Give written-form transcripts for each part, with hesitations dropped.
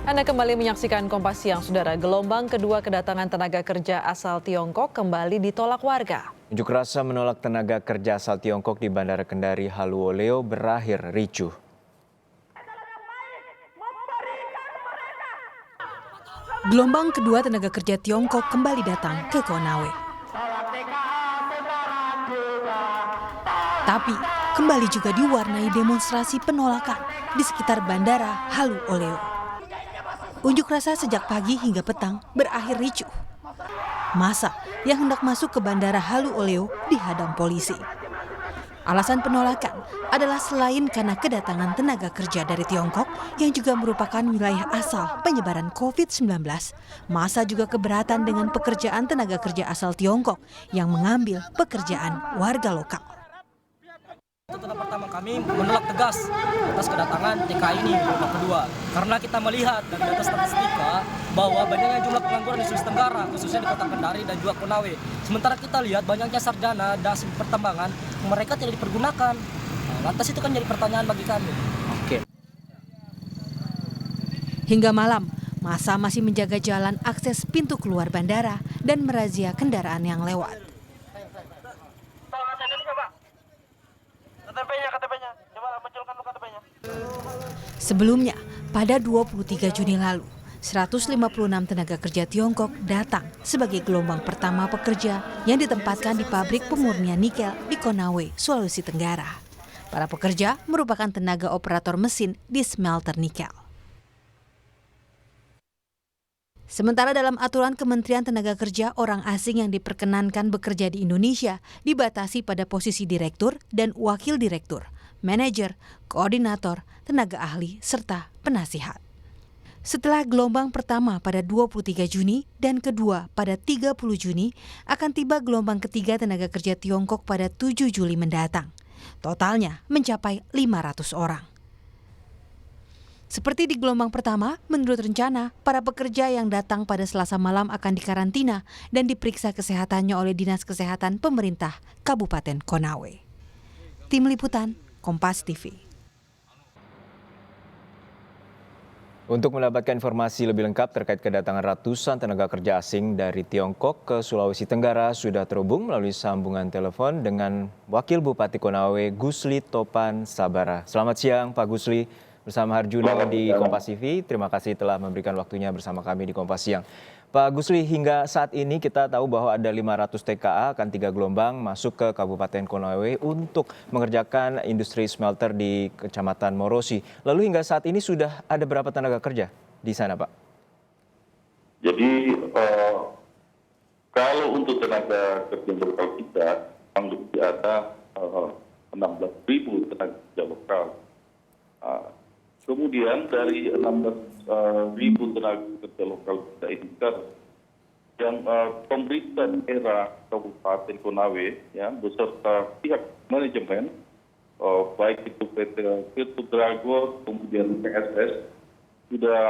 Anda kembali menyaksikan Kompas Siang, Saudara. Gelombang kedua kedatangan tenaga kerja asal Tiongkok kembali ditolak warga. Unjuk rasa menolak tenaga kerja asal Tiongkok di Bandara Kendari Haluoleo berakhir ricuh. Gelombang kedua tenaga kerja Tiongkok kembali datang ke Konawe. Tapi kembali juga diwarnai demonstrasi penolakan di sekitar Bandara Haluoleo. Unjuk rasa sejak pagi hingga petang berakhir ricuh. Massa yang hendak masuk ke Bandara Haluoleo dihadang polisi. Alasan penolakan adalah selain karena kedatangan tenaga kerja dari Tiongkok yang juga merupakan wilayah asal penyebaran COVID-19, massa juga keberatan dengan pekerjaan tenaga kerja asal Tiongkok yang mengambil pekerjaan warga lokal. Tuntutan pertama kami menolak tegas atas kedatangan TKI ini gelombang kedua, karena kita melihat dari data statistika bahwa banyaknya jumlah pengangguran di Sulawesi Tenggara, khususnya di Kota Kendari dan juga Konawe. Sementara kita lihat banyaknya sarjana dan pertambangan mereka tidak dipergunakan. Lantas itu kan jadi pertanyaan bagi kami. Hingga malam, massa masih menjaga jalan akses pintu keluar bandara dan merazia kendaraan yang lewat. Sebelumnya, pada 23 Juni lalu, 156 tenaga kerja Tiongkok datang sebagai gelombang pertama pekerja yang ditempatkan di pabrik pemurnian nikel di Konawe, Sulawesi Tenggara. Para pekerja merupakan tenaga operator mesin di smelter nikel. Sementara dalam aturan Kementerian Tenaga Kerja, orang asing yang diperkenankan bekerja di Indonesia dibatasi pada posisi direktur dan wakil direktur, manajer, koordinator, tenaga ahli, serta penasihat. Setelah gelombang pertama pada 23 Juni dan kedua pada 30 Juni, akan tiba gelombang ketiga tenaga kerja Tiongkok pada 7 Juli mendatang. Totalnya mencapai 500 orang. Seperti di gelombang pertama, menurut rencana, para pekerja yang datang pada Selasa malam akan dikarantina dan diperiksa kesehatannya oleh Dinas Kesehatan Pemerintah Kabupaten Konawe. Tim Liputan, Kompas TV. Untuk mendapatkan informasi lebih lengkap terkait kedatangan ratusan tenaga kerja asing dari Tiongkok ke Sulawesi Tenggara sudah terhubung melalui sambungan telepon dengan Wakil Bupati Konawe Gusli Topan Sabara. Selamat siang Pak Gusli, bersama Harjuna di Kompas TV. Terima kasih telah memberikan waktunya bersama kami di Kompas Siang. Pak Gusli, hingga saat ini kita tahu bahwa ada 500 TKA akan 3 gelombang masuk ke Kabupaten Konawe untuk mengerjakan industri smelter di Kecamatan Morosi. Lalu hingga saat ini sudah ada berapa tenaga kerja di sana, Pak? Jadi kalau untuk tenaga kerja lokal kita, ada 16.000 tenaga kerja lokal. Kemudian dari 16.000 tenaga kerja lokal kita ini yang pemerintah daerah Kabupaten Konawe ya beserta pihak manajemen baik itu PT Petrodragon kemudian PSS sudah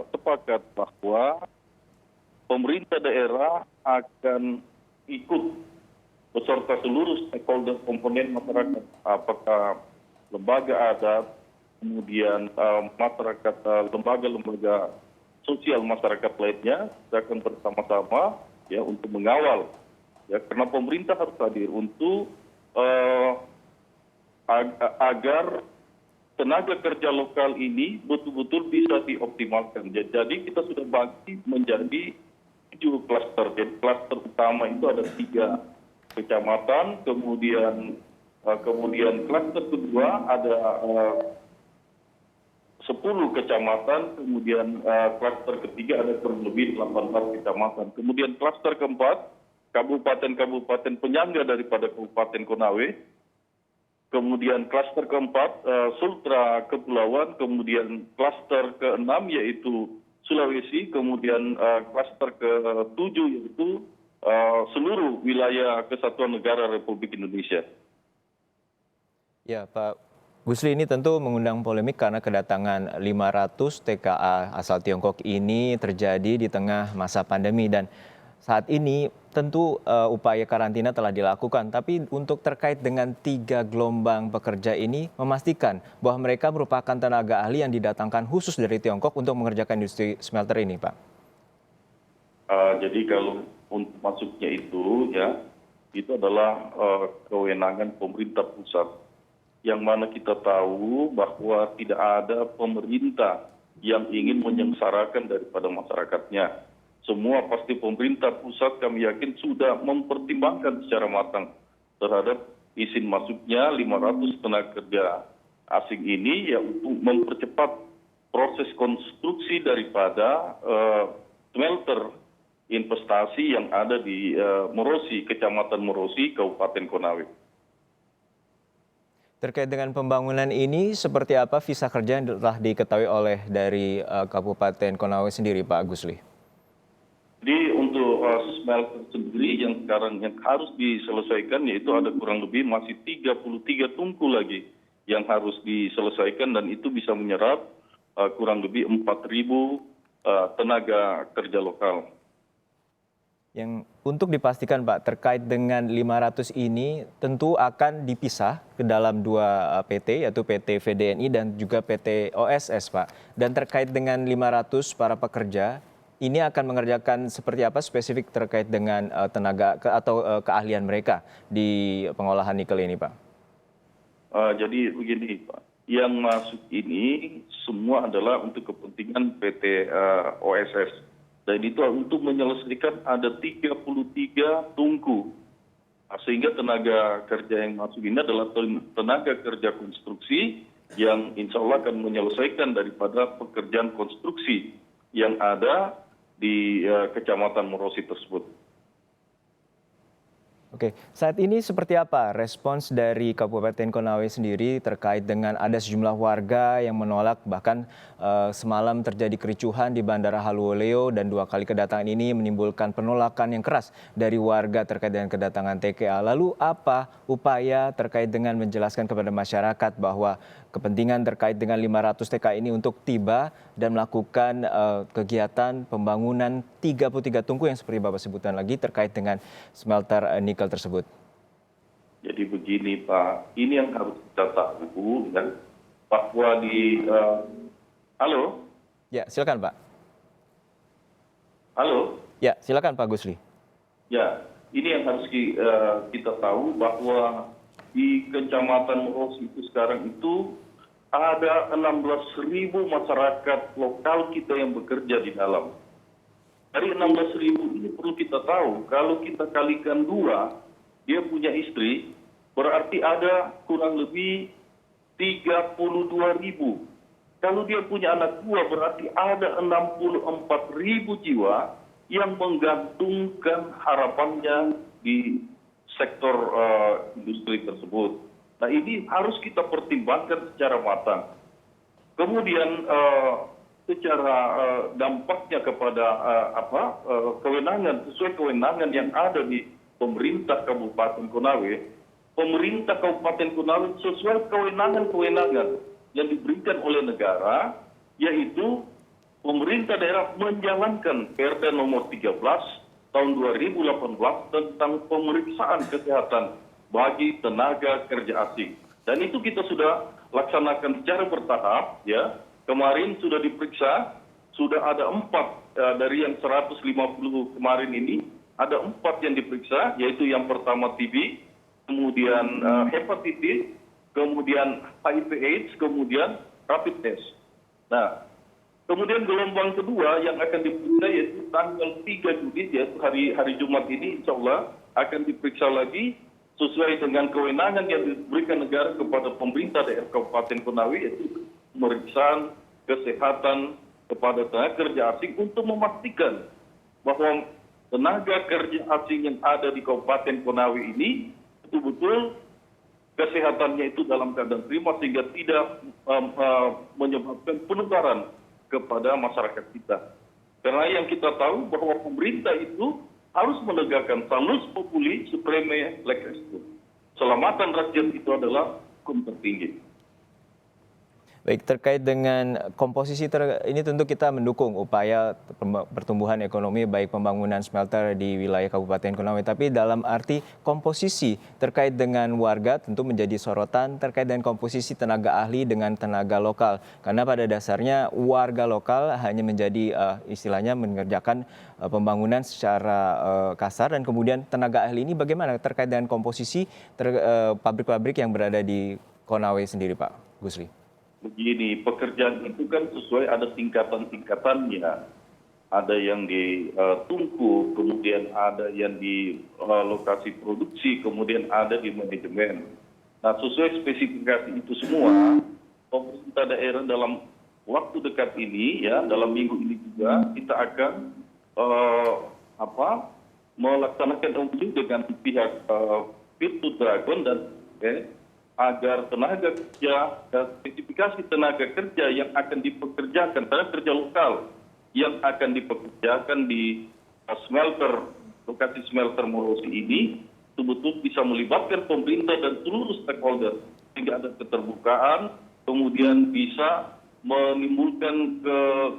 sepakat bahwa pemerintah daerah akan ikut beserta seluruh stakeholder komponen masyarakat, apakah lembaga adat, kemudian masyarakat, lembaga-lembaga sosial masyarakat lainnya akan bersama-sama ya untuk mengawal ya, karena pemerintah harus hadir untuk agar tenaga kerja lokal ini betul-betul bisa dioptimalkan. Jadi kita sudah bagi menjadi 7 klaster. Jadi klaster utama itu ada 3 kecamatan, kemudian klaster kedua ada 10 kecamatan, kemudian klaster ketiga ada kurang lebih 18 kecamatan. Kemudian klaster keempat, kabupaten-kabupaten penyangga daripada Kabupaten Konawe. Kemudian klaster keempat, Sultra Kepulauan. Kemudian klaster keenam yaitu Sulawesi. Kemudian klaster ke-7 yaitu seluruh wilayah Kesatuan Negara Republik Indonesia. Ya, Pak Gusli, ini tentu mengundang polemik karena kedatangan 500 TKA asal Tiongkok ini terjadi di tengah masa pandemi dan saat ini tentu upaya karantina telah dilakukan, tapi untuk terkait dengan 3 gelombang pekerja ini memastikan bahwa mereka merupakan tenaga ahli yang didatangkan khusus dari Tiongkok untuk mengerjakan industri smelter ini, Pak. Jadi kalau untuk masuknya itu ya, itu adalah kewenangan pemerintah pusat. Yang mana kita tahu bahwa tidak ada pemerintah yang ingin menyengsarakan daripada masyarakatnya. Semua pasti pemerintah pusat kami yakin sudah mempertimbangkan secara matang terhadap izin masuknya 500 tenaga kerja asing ini ya untuk mempercepat proses konstruksi daripada smelter investasi yang ada di Merosi, Kecamatan Merosi, Kabupaten Konawe. Terkait dengan pembangunan ini, seperti apa visa kerja yang telah diketahui oleh dari Kabupaten Konawe sendiri, Pak Gusli? Jadi untuk smelter sendiri yang sekarang yang harus diselesaikan yaitu ada kurang lebih masih 33 tungku lagi yang harus diselesaikan dan itu bisa menyerap kurang lebih 4.000 tenaga kerja lokal. Yang untuk dipastikan Pak, terkait dengan 500 ini tentu akan dipisah ke dalam 2 PT, yaitu PT VDNI dan juga PT OSS, Pak. Dan terkait dengan 500 para pekerja, ini akan mengerjakan seperti apa spesifik terkait dengan tenaga atau keahlian mereka di pengolahan nikel ini, Pak? Jadi begini, Pak. Yang masuk ini semua adalah untuk kepentingan PT OSS. Dan itu untuk menyelesaikan ada 33 tungku. Sehingga tenaga kerja yang masuk ini adalah tenaga kerja konstruksi yang insya Allah akan menyelesaikan daripada pekerjaan konstruksi yang ada di Kecamatan Merosi tersebut. Oke, saat ini seperti apa respons dari Kabupaten Konawe sendiri terkait dengan ada sejumlah warga yang menolak, bahkan semalam terjadi kericuhan di Bandara Haluoleo dan 2 kali kedatangan ini menimbulkan penolakan yang keras dari warga terkait dengan kedatangan TKA. Lalu apa upaya terkait dengan menjelaskan kepada masyarakat bahwa kepentingan terkait dengan 500 TKA ini untuk tiba dan melakukan kegiatan pembangunan 33 tungku yang seperti Bapak sebutkan lagi terkait dengan smelter nikel tersebut? Jadi begini Pak, ini yang harus kita tahu kan, bahwa di halo? Ya, silakan Pak. Halo? Ya, silakan Pak Gusli. Ya, ini yang harus kita tahu bahwa di Kecamatan Merosi itu sekarang itu ada 16.000 masyarakat lokal kita yang bekerja di dalam. Dari 16.000 ini perlu kita tahu, kalau kita kalikan 2, dia punya istri, berarti ada kurang lebih 32.000. Kalau dia punya anak 2, berarti ada 64.000 jiwa yang menggantungkan harapannya di sektor industri tersebut. Nah ini harus kita pertimbangkan secara matang. Kemudian secara dampaknya kepada kewenangan, sesuai kewenangan yang ada di pemerintah Kabupaten Konawe, pemerintah Kabupaten Konawe sesuai kewenangan-kewenangan yang diberikan oleh negara, yaitu pemerintah daerah menjalankan PRT nomor 13 tahun 2018 tentang pemeriksaan kesehatan bagi tenaga kerja asing. Dan itu kita sudah laksanakan secara bertahap, ya. Kemarin sudah diperiksa, sudah ada 4 dari yang 150 kemarin ini, ada 4 yang diperiksa, yaitu yang pertama TB, kemudian hepatitis, kemudian HIV/AIDS, kemudian rapid test. Nah, kemudian gelombang kedua yang akan diperiksa yaitu tanggal 3 Juli, yaitu hari Jumat ini, insya Allah akan diperiksa lagi sesuai dengan kewenangan yang diberikan negara kepada pemerintah daerah Kabupaten Konawe, yaitu pemeriksaan kesehatan kepada tenaga kerja asing untuk memastikan bahwa tenaga kerja asing yang ada di Kabupaten Konawe ini betul-betul kesehatannya itu dalam keadaan prima sehingga tidak menyebabkan penularan kepada masyarakat kita. Karena yang kita tahu bahwa pemerintah itu harus menegakkan salus populi supreme lex esto. Keselamatan rakyat itu adalah hukum tertinggi. Baik, terkait dengan komposisi ini tentu kita mendukung upaya pertumbuhan ekonomi baik pembangunan smelter di wilayah Kabupaten Konawe. Tapi dalam arti komposisi terkait dengan warga tentu menjadi sorotan terkait dengan komposisi tenaga ahli dengan tenaga lokal. Karena pada dasarnya warga lokal hanya menjadi istilahnya mengerjakan pembangunan secara kasar, dan kemudian tenaga ahli ini bagaimana terkait dengan komposisi pabrik-pabrik yang berada di Konawe sendiri, Pak Gusli? Begini, pekerjaan itu kan sesuai ada tingkatan-tingkatannya. Ada yang di tungku, kemudian ada yang di lokasi produksi, kemudian ada di manajemen. Nah, sesuai spesifikasi itu semua, pemerintah daerah dalam waktu dekat ini, ya, dalam minggu ini juga kita akan melaksanakan uji dengan pihak Virtu Dragon dan agar tenaga kerja dan spesifikasi tenaga kerja yang akan dipekerjakan, tenaga kerja lokal yang akan dipekerjakan di smelter, lokasi smelter Morosi ini, betul-betul bisa melibatkan pemerintah dan seluruh stakeholder sehingga ada keterbukaan, kemudian bisa menimbulkan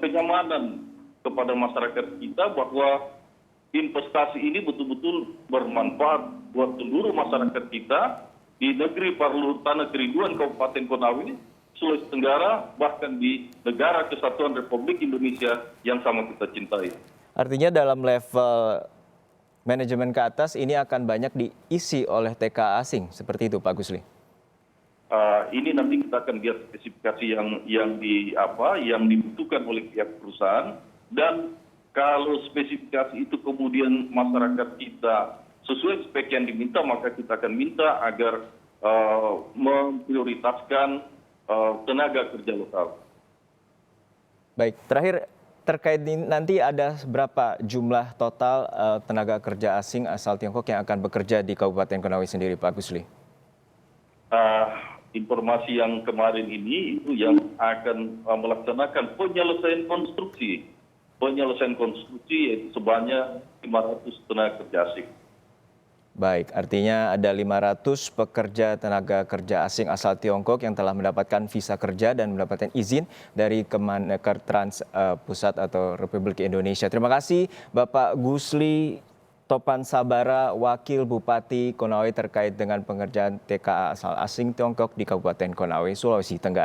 kenyamanan kepada masyarakat kita bahwa investasi ini betul-betul bermanfaat buat seluruh masyarakat kita di negeri Parluhutan Keriduan Kabupaten Konawe, Sulawesi Tenggara, bahkan di negara kesatuan Republik Indonesia yang sama kita cintai. Artinya dalam level manajemen ke atas ini akan banyak diisi oleh TKA asing, seperti itu Pak Gusli? Ini nanti kita akan lihat spesifikasi yang dibutuhkan oleh pihak perusahaan, dan kalau spesifikasi itu kemudian masyarakat kita sesuai spek yang diminta, maka kita akan minta agar memprioritaskan tenaga kerja lokal. Baik, terakhir terkait ini, nanti ada berapa jumlah total tenaga kerja asing asal Tiongkok yang akan bekerja di Kabupaten Konawe sendiri, Pak Gusli? Informasi yang kemarin ini itu yang akan melaksanakan penyelesaian konstruksi yaitu sebanyak 500 tenaga kerja asing. Baik, artinya ada 500 pekerja tenaga kerja asing asal Tiongkok yang telah mendapatkan visa kerja dan mendapatkan izin dari Kemenaker Trans Pusat atau Republik Indonesia. Terima kasih Bapak Gusli Topan Sabara, Wakil Bupati Konawe terkait dengan pengerjaan TKA asal asing Tiongkok di Kabupaten Konawe, Sulawesi Tenggara.